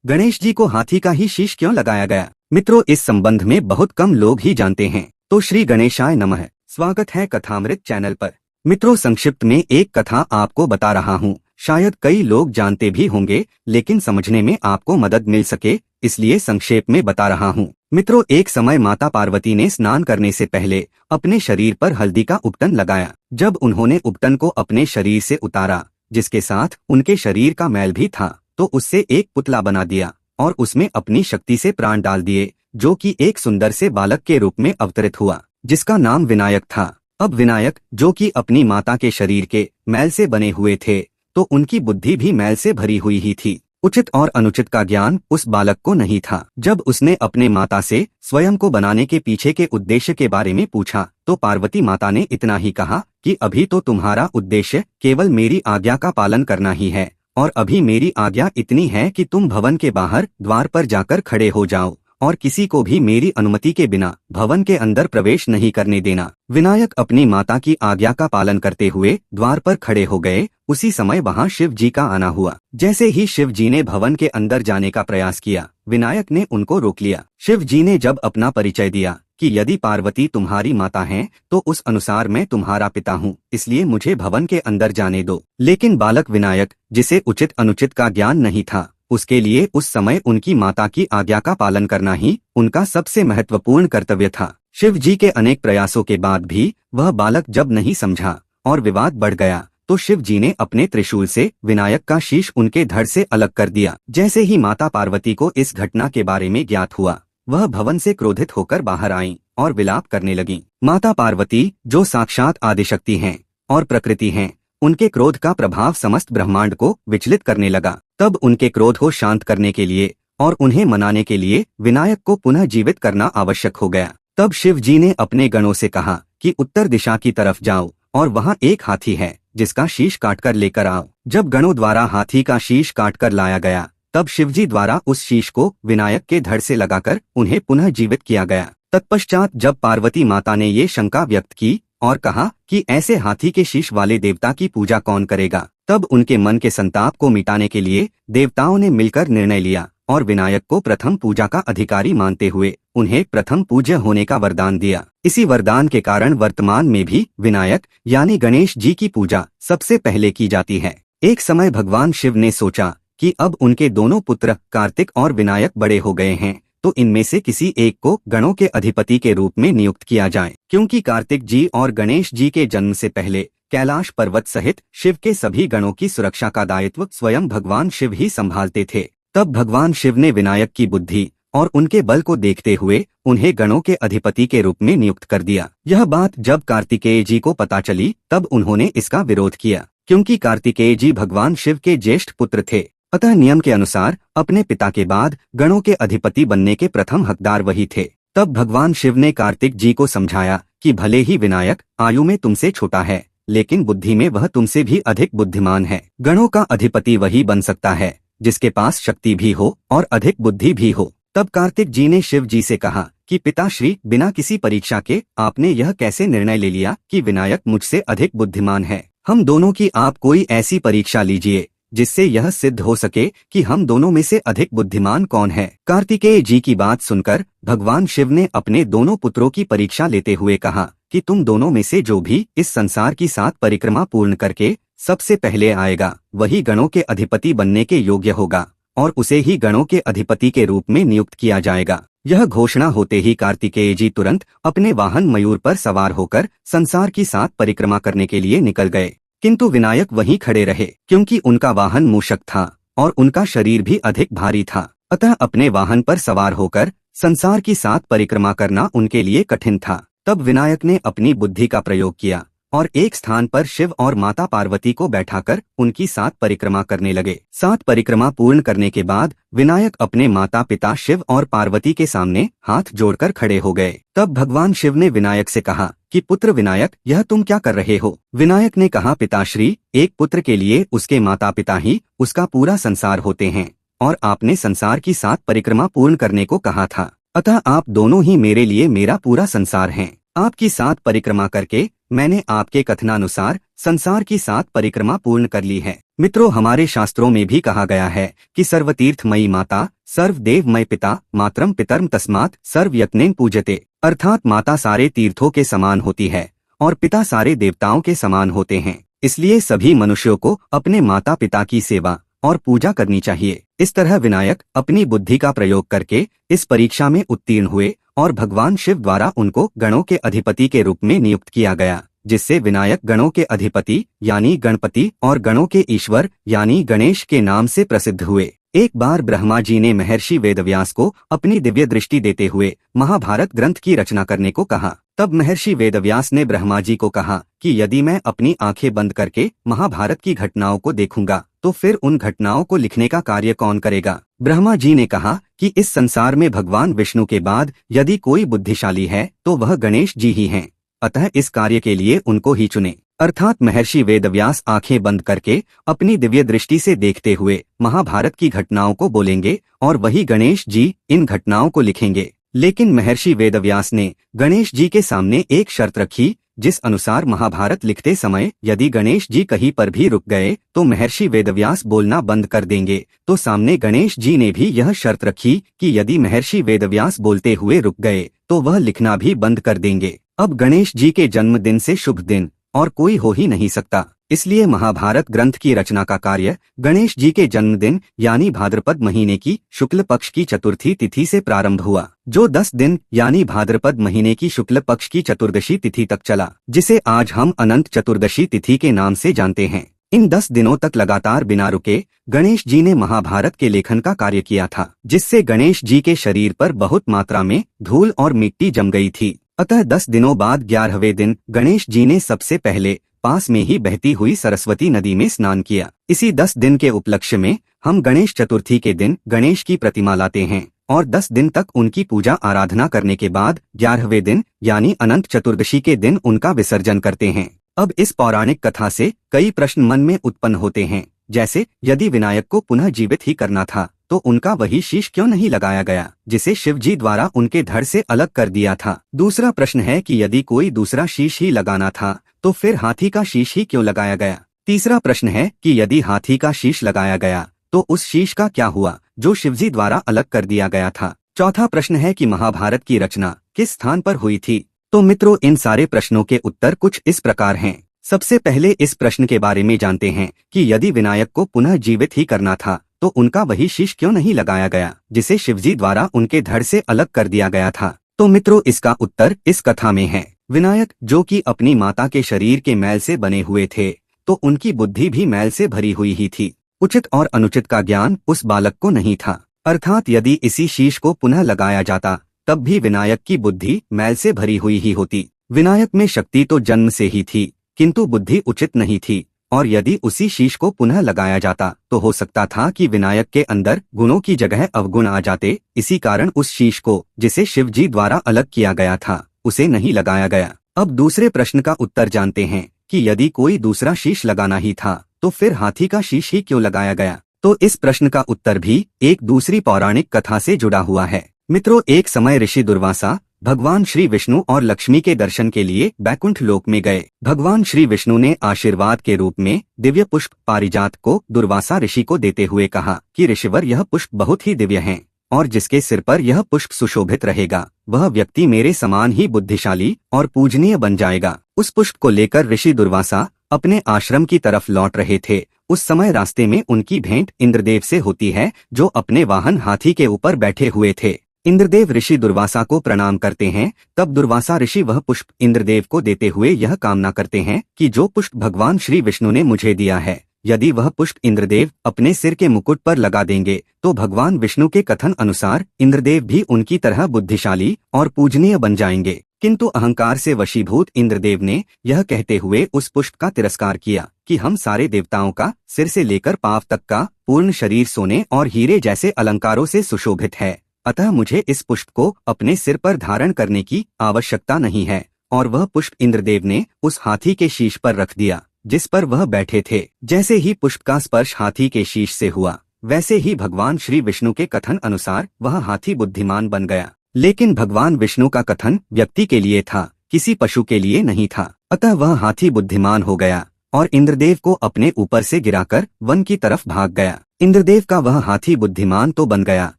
गणेश जी को हाथी का ही शीश क्यों लगाया गया? मित्रों, इस संबंध में बहुत कम लोग ही जानते हैं, तो श्री गणेशाय नमः। स्वागत है कथामृत चैनल पर। मित्रों, संक्षिप्त में एक कथा आपको बता रहा हूँ। शायद कई लोग जानते भी होंगे, लेकिन समझने में आपको मदद मिल सके, इसलिए संक्षेप में बता रहा हूँ। मित्रों, एक समय माता पार्वती ने स्नान करने से पहले अपने शरीर पर हल्दी का उपटन लगाया। जब उन्होंने उपटन को अपने शरीर से उतारा, जिसके साथ उनके शरीर का मैल भी था, तो उससे एक पुतला बना दिया और उसमें अपनी शक्ति से प्राण डाल दिए, जो कि एक सुंदर से बालक के रूप में अवतरित हुआ, जिसका नाम विनायक था। अब विनायक, जो कि अपनी माता के शरीर के मैल से बने हुए थे, तो उनकी बुद्धि भी मैल से भरी हुई ही थी। उचित और अनुचित का ज्ञान उस बालक को नहीं था। जब उसने अपने माता से स्वयं को बनाने के पीछे के उद्देश्य के बारे में पूछा, तो पार्वती माता ने इतना ही कहा कि अभी तो तुम्हारा उद्देश्य केवल मेरी आज्ञा का पालन करना ही है, और अभी मेरी आज्ञा इतनी है कि तुम भवन के बाहर द्वार पर जाकर खड़े हो जाओ और किसी को भी मेरी अनुमति के बिना भवन के अंदर प्रवेश नहीं करने देना। विनायक अपनी माता की आज्ञा का पालन करते हुए द्वार पर खड़े हो गए। उसी समय वहां शिव जी का आना हुआ। जैसे ही शिव जी ने भवन के अंदर जाने का प्रयास किया, विनायक ने उनको रोक लिया। शिव जी ने जब अपना परिचय दिया कि यदि पार्वती तुम्हारी माता है, तो उस अनुसार मैं तुम्हारा पिता हूँ, इसलिए मुझे भवन के अंदर जाने दो। लेकिन बालक विनायक, जिसे उचित अनुचित का ज्ञान नहीं था, उसके लिए उस समय उनकी माता की आज्ञा का पालन करना ही उनका सबसे महत्वपूर्ण कर्तव्य था। शिव जी के अनेक प्रयासों के बाद भी वह बालक जब नहीं समझा और विवाद बढ़ गया, तो शिव जी ने अपने त्रिशूल से विनायक का शीश उनके धड़ से अलग कर दिया। जैसे ही माता पार्वती को इस घटना के बारे में ज्ञात हुआ, वह भवन से क्रोधित होकर बाहर आईं और विलाप करने लगीं। माता पार्वती, जो साक्षात आदिशक्ति हैं और प्रकृति हैं, उनके क्रोध का प्रभाव समस्त ब्रह्मांड को विचलित करने लगा। तब उनके क्रोध को शांत करने के लिए और उन्हें मनाने के लिए विनायक को पुनः जीवित करना आवश्यक हो गया। तब शिव जी ने अपने गणों से कहा कि उत्तर दिशा की तरफ जाओ और वहां एक हाथी है, जिसका शीश काटकर लेकर आओ। जब गणों द्वारा हाथी का शीश काटकर लाया गया, तब शिवजी द्वारा उस शीश को विनायक के धड़ से लगाकर उन्हें पुनः जीवित किया गया। तत्पश्चात जब पार्वती माता ने ये शंका व्यक्त की और कहा कि ऐसे हाथी के शीश वाले देवता की पूजा कौन करेगा, तब उनके मन के संताप को मिटाने के लिए देवताओं ने मिलकर निर्णय लिया और विनायक को प्रथम पूजा का अधिकारी मानते हुए उन्हें प्रथम पूज्य होने का वरदान दिया। इसी वरदान के कारण वर्तमान में भी विनायक यानी गणेश जी की पूजा सबसे पहले की जाती है। एक समय भगवान शिव ने सोचा कि अब उनके दोनों पुत्र कार्तिक और विनायक बड़े हो गए हैं, तो इनमें से किसी एक को गणों के अधिपति के रूप में नियुक्त किया जाए, क्योंकि कार्तिक जी और गणेश जी के जन्म से पहले कैलाश पर्वत सहित शिव के सभी गणों की सुरक्षा का दायित्व स्वयं भगवान शिव ही संभालते थे। तब भगवान शिव ने विनायक की बुद्धि और उनके बल को देखते हुए उन्हें गणों के अधिपति के रूप में नियुक्त कर दिया। यह बात जब कार्तिकेय जी को पता चली, तब उन्होंने इसका विरोध किया, क्योंकि कार्तिकेय जी भगवान शिव के ज्येष्ठ पुत्र थे। अतः नियम के अनुसार अपने पिता के बाद गणों के अधिपति बनने के प्रथम हकदार वही थे। तब भगवान शिव ने कार्तिक जी को समझाया कि भले ही विनायक आयु में तुमसे छोटा है, लेकिन बुद्धि में वह तुमसे भी अधिक बुद्धिमान है। गणों का अधिपति वही बन सकता है जिसके पास शक्ति भी हो और अधिक बुद्धि भी हो। तब कार्तिक जी ने शिव जी से कहा कि पिताश्री, बिना किसी परीक्षा के आपने यह कैसे निर्णय ले लिया कि विनायक मुझसे अधिक बुद्धिमान है? हम दोनों की आप कोई ऐसी परीक्षा लीजिए जिससे यह सिद्ध हो सके कि हम दोनों में से अधिक बुद्धिमान कौन है। कार्तिकेय जी की बात सुनकर भगवान शिव ने अपने दोनों पुत्रों की परीक्षा लेते हुए कहा कि तुम दोनों में से जो भी इस संसार की 7 परिक्रमा पूर्ण करके सबसे पहले आएगा, वही गणों के अधिपति बनने के योग्य होगा और उसे ही गणों के अधिपति के रूप में नियुक्त किया जाएगा। यह घोषणा होते ही कार्तिकेय जी तुरंत अपने वाहन मयूर पर सवार होकर संसार की 7 परिक्रमा करने के लिए निकल गए, किंतु विनायक वहीं खड़े रहे, क्योंकि उनका वाहन मूषक था और उनका शरीर भी अधिक भारी था। अतः अपने वाहन पर सवार होकर संसार की 7 परिक्रमा करना उनके लिए कठिन था। तब विनायक ने अपनी बुद्धि का प्रयोग किया और एक स्थान पर शिव और माता पार्वती को बैठाकर उनकी 7 परिक्रमा करने लगे। 7 परिक्रमा पूर्ण करने के बाद विनायक अपने माता पिता शिव और पार्वती के सामने हाथ जोड़कर खड़े हो गए। तब भगवान शिव ने विनायक से कहा कि पुत्र विनायक, यह तुम क्या कर रहे हो? विनायक ने कहा, पिताश्री, एक पुत्र के लिए उसके माता पिता ही उसका पूरा संसार होते हैं और आपने संसार की 7 परिक्रमा पूर्ण करने को कहा था, अतः आप दोनों ही मेरे लिए मेरा पूरा संसार हैं। आपकी 7 परिक्रमा करके मैंने आपके कथनानुसार संसार की 7 परिक्रमा पूर्ण कर ली है। मित्रों, हमारे शास्त्रों में भी कहा गया है कि सर्वतीर्थमयी माता, सर्वदेवमय पिता, मातरम पितरम तस्मात् सर्व यत्नेन पूजते, अर्थात माता सारे तीर्थों के समान होती है और पिता सारे देवताओं के समान होते हैं। इसलिए सभी मनुष्यों को अपने माता पिता की सेवा और पूजा करनी चाहिए। इस तरह विनायक अपनी बुद्धि का प्रयोग करके इस परीक्षा में उत्तीर्ण हुए और भगवान शिव द्वारा उनको गणों के अधिपति के रूप में नियुक्त किया गया, जिससे विनायक गणों के अधिपति यानी गणपति और गणों के ईश्वर यानी गणेश के नाम से प्रसिद्ध हुए। एक बार ब्रह्मा जी ने महर्षि वेदव्यास को अपनी दिव्य दृष्टि देते हुए महाभारत ग्रंथ की रचना करने को कहा। तब महर्षि वेदव्यास ने ब्रह्मा जी को कहा कि यदि मैं अपनी आंखें बंद करके महाभारत की घटनाओं को देखूंगा तो फिर उन घटनाओं को लिखने का कार्य कौन करेगा। ब्रह्मा जी ने कहा कि इस संसार में भगवान विष्णु के बाद यदि कोई बुद्धिशाली है तो वह गणेश जी ही हैं, अतः इस कार्य के लिए उनको ही चुने। अर्थात महर्षि वेदव्यास आंखें बंद करके अपनी दिव्य दृष्टि से देखते हुए महाभारत की घटनाओं को बोलेंगे और वही गणेश जी इन घटनाओं को लिखेंगे। लेकिन महर्षि वेदव्यास ने गणेश जी के सामने एक शर्त रखी, जिस अनुसार महाभारत लिखते समय यदि गणेश जी कहीं पर भी रुक गए तो महर्षि वेदव्यास बोलना बंद कर देंगे। तो सामने गणेश जी ने भी यह शर्त रखी कि यदि महर्षि वेदव्यास बोलते हुए रुक गए तो वह लिखना भी बंद कर देंगे। अब गणेश जी के जन्मदिन से शुभ दिन और कोई हो ही नहीं सकता, इसलिए महाभारत ग्रंथ की रचना का कार्य गणेश जी के जन्मदिन यानी भाद्रपद महीने की शुक्ल पक्ष की चतुर्थी तिथि से प्रारंभ हुआ, जो 10 दिन यानी भाद्रपद महीने की शुक्ल पक्ष की चतुर्दशी तिथि तक चला, जिसे आज हम अनंत चतुर्दशी तिथि के नाम से जानते हैं। इन 10 दिनों तक लगातार बिना रुके गणेश जी ने महाभारत के लेखन का कार्य किया था, जिससे गणेश जी के शरीर पर बहुत मात्रा में धूल और मिट्टी जम गई थी। अतः 10 दिनों बाद 11वें दिन गणेश जी ने सबसे पहले पास में ही बहती हुई सरस्वती नदी में स्नान किया। इसी 10 दिन के उपलक्ष्य में हम गणेश चतुर्थी के दिन गणेश की प्रतिमा लाते हैं और 10 दिन तक उनकी पूजा आराधना करने के बाद 11वें दिन यानी अनंत चतुर्दशी के दिन उनका विसर्जन करते हैं। अब इस पौराणिक कथा से कई प्रश्न मन में उत्पन्न होते हैं, जैसे यदि विनायक को पुनः जीवित ही करना था तो उनका वही शीश क्यों नहीं लगाया गया जिसे शिव जी द्वारा उनके धड़ से अलग कर दिया था। दूसरा प्रश्न है कि यदि कोई दूसरा शीश ही लगाना था तो फिर हाथी का शीश ही क्यों लगाया गया। तीसरा प्रश्न है कि यदि हाथी का शीश लगाया गया तो उस शीश का क्या हुआ जो शिवजी द्वारा अलग कर दिया गया था। चौथा प्रश्न है कि महाभारत की रचना किस स्थान पर हुई थी। तो मित्रों, इन सारे प्रश्नों के उत्तर कुछ इस प्रकार हैं। सबसे पहले इस प्रश्न के बारे में जानते हैं कि यदि विनायक को पुनः जीवित ही करना था तो उनका वही शीश क्यों नहीं लगाया गया जिसे शिवजी द्वारा उनके धड़ से अलग कर दिया गया था। तो मित्रों, इसका उत्तर इस कथा में है। विनायक जो कि अपनी माता के शरीर के मैल से बने हुए थे, तो उनकी बुद्धि भी मैल से भरी हुई ही थी। उचित और अनुचित का ज्ञान उस बालक को नहीं था। अर्थात यदि इसी शीश को पुनः लगाया जाता तब भी विनायक की बुद्धि मैल से भरी हुई ही होती। विनायक में शक्ति तो जन्म से ही थी, किंतु बुद्धि उचित नहीं थी, और यदि उसी शीश को पुनः लगाया जाता तो हो सकता था कि विनायक के अंदर गुणों की जगह अवगुण आ जाते। इसी कारण उस शीश को जिसे शिव जी द्वारा अलग किया गया था उसे नहीं लगाया गया। अब दूसरे प्रश्न का उत्तर जानते हैं कि यदि कोई दूसरा शीश लगाना ही था तो फिर हाथी का शीश ही क्यों लगाया गया। तो इस प्रश्न का उत्तर भी एक दूसरी पौराणिक कथा से जुड़ा हुआ है। मित्रों, एक समय ऋषि दुर्वासा भगवान श्री विष्णु और लक्ष्मी के दर्शन के लिए बैकुंठ लोक में गए। भगवान श्री विष्णु ने आशीर्वाद के रूप में दिव्य पुष्प पारिजात को दुर्वासा ऋषि को देते हुए कहा कि ऋषिवर, यह पुष्प बहुत ही दिव्य हैं और जिसके सिर पर यह पुष्प सुशोभित रहेगा वह व्यक्ति मेरे समान ही बुद्धिशाली और पूजनीय बन जाएगा। उस पुष्प को लेकर ऋषि दुर्वासा अपने आश्रम की तरफ लौट रहे थे। उस समय रास्ते में उनकी भेंट इंद्रदेव से होती है, जो अपने वाहन हाथी के ऊपर बैठे हुए थे। इंद्रदेव ऋषि दुर्वासा को प्रणाम करते हैं। तब दुर्वासा ऋषि वह पुष्प इंद्रदेव को देते हुए यह कामना करते हैं कि जो पुष्प भगवान श्री विष्णु ने मुझे दिया है, यदि वह पुष्प इंद्रदेव अपने सिर के मुकुट पर लगा देंगे तो भगवान विष्णु के कथन अनुसार इंद्रदेव भी उनकी तरह बुद्धिशाली और पूजनीय बन जाएंगे। किंतु अहंकार से वशीभूत इंद्रदेव ने यह कहते हुए उस पुष्प का तिरस्कार किया कि हम सारे देवताओं का सिर से लेकर पांव तक का पूर्ण शरीर सोने और हीरे जैसे अलंकारों से सुशोभित है, अतः मुझे इस पुष्प को अपने सिर पर धारण करने की आवश्यकता नहीं है। और वह पुष्प इंद्रदेव ने उस हाथी के शीश पर रख दिया जिस पर वह बैठे थे। जैसे ही पुष्प का स्पर्श हाथी के शीश से हुआ, वैसे ही भगवान श्री विष्णु के कथन अनुसार वह हाथी बुद्धिमान बन गया। लेकिन भगवान विष्णु का कथन व्यक्ति के लिए था, किसी पशु के लिए नहीं था। अतः वह हाथी बुद्धिमान हो गया और इंद्रदेव को अपने ऊपर से गिराकर वन की तरफ भाग गया। इंद्रदेव का वह हाथी बुद्धिमान तो बन गया,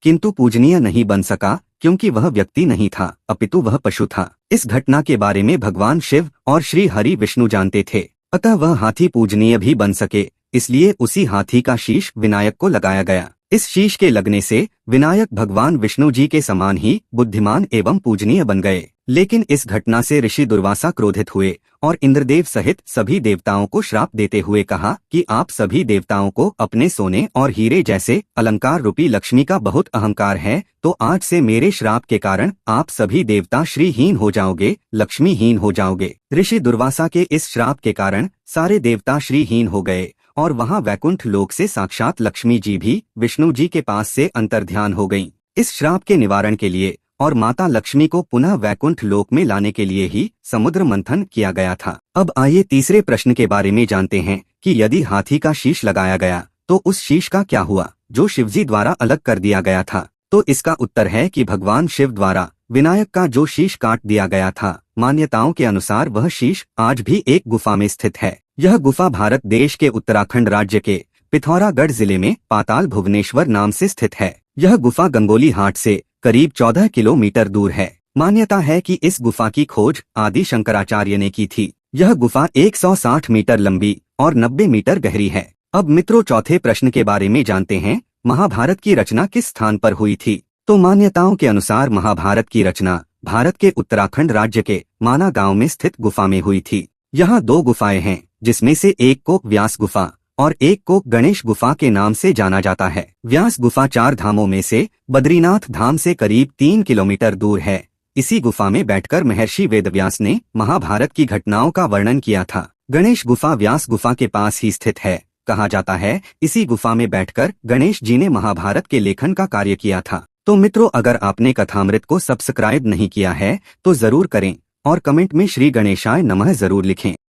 किंतु पूजनीय नहीं बन सका, क्योंकि वह व्यक्ति नहीं था, अपितु वह पशु था। इस घटना के बारे में भगवान शिव और श्री हरि विष्णु जानते थे, अतः वह हाथी पूजनीय भी बन सके, इसलिए उसी हाथी का शीश विनायक को लगाया गया। इस शीश के लगने से विनायक भगवान विष्णु जी के समान ही बुद्धिमान एवं पूजनीय बन गए। लेकिन इस घटना से ऋषि दुर्वासा क्रोधित हुए और इंद्रदेव सहित सभी देवताओं को श्राप देते हुए कहा कि आप सभी देवताओं को अपने सोने और हीरे जैसे अलंकार रूपी लक्ष्मी का बहुत अहंकार है, तो आज से मेरे श्राप के कारण आप सभी देवता श्रीहीन हो जाओगे, लक्ष्मीहीन हो जाओगे। ऋषि दुर्वासा के इस श्राप के कारण सारे देवता श्रीहीन हो गए और वहां वैकुंठ लोक से साक्षात लक्ष्मी जी भी विष्णु जी के पास से अंतर्ध्यान हो गईं। इस श्राप के निवारण के लिए और माता लक्ष्मी को पुनः वैकुंठ लोक में लाने के लिए ही समुद्र मंथन किया गया था। अब आइए तीसरे प्रश्न के बारे में जानते हैं कि यदि हाथी का शीश लगाया गया तो उस शीश का क्या हुआ जो शिवजी द्वारा अलग कर दिया गया था। तो इसका उत्तर है कि भगवान शिव द्वारा विनायक का जो शीश काट दिया गया था, मान्यताओं के अनुसार वह शीश आज भी एक गुफा में स्थित है। यह गुफा भारत देश के उत्तराखंड राज्य के पिथौरागढ़ जिले में पाताल भुवनेश्वर नाम से स्थित है। यह गुफा गंगोली हाट से करीब 14 किलोमीटर दूर है। मान्यता है कि इस गुफा की खोज आदि शंकराचार्य ने की थी। यह गुफा 160 मीटर लंबी और 90 मीटर गहरी है। अब मित्रों चौथे प्रश्न के बारे में जानते हैं, महाभारत की रचना किस स्थान पर हुई थी। तो मान्यताओं के अनुसार महाभारत की रचना भारत के उत्तराखंड राज्य के माना गांव में स्थित गुफा में हुई थी। यहाँ 2 गुफाएं हैं, जिसमें से एक को व्यास गुफा और एक को गणेश गुफा के नाम से जाना जाता है। व्यास गुफा 4 धामों में से बद्रीनाथ धाम से करीब 3 किलोमीटर दूर है। इसी गुफा में बैठकर महर्षि वेदव्यास ने महाभारत की घटनाओं का वर्णन किया था। गणेश गुफा व्यास गुफा के पास ही स्थित है। कहा जाता है इसी गुफा में बैठकर गणेश जी ने महाभारत के लेखन का कार्य किया था। तो मित्रों, अगर आपने कथामृत को सब्सक्राइब नहीं किया है तो जरूर करें और कमेंट में श्री गणेशाय नमः जरूर लिखें।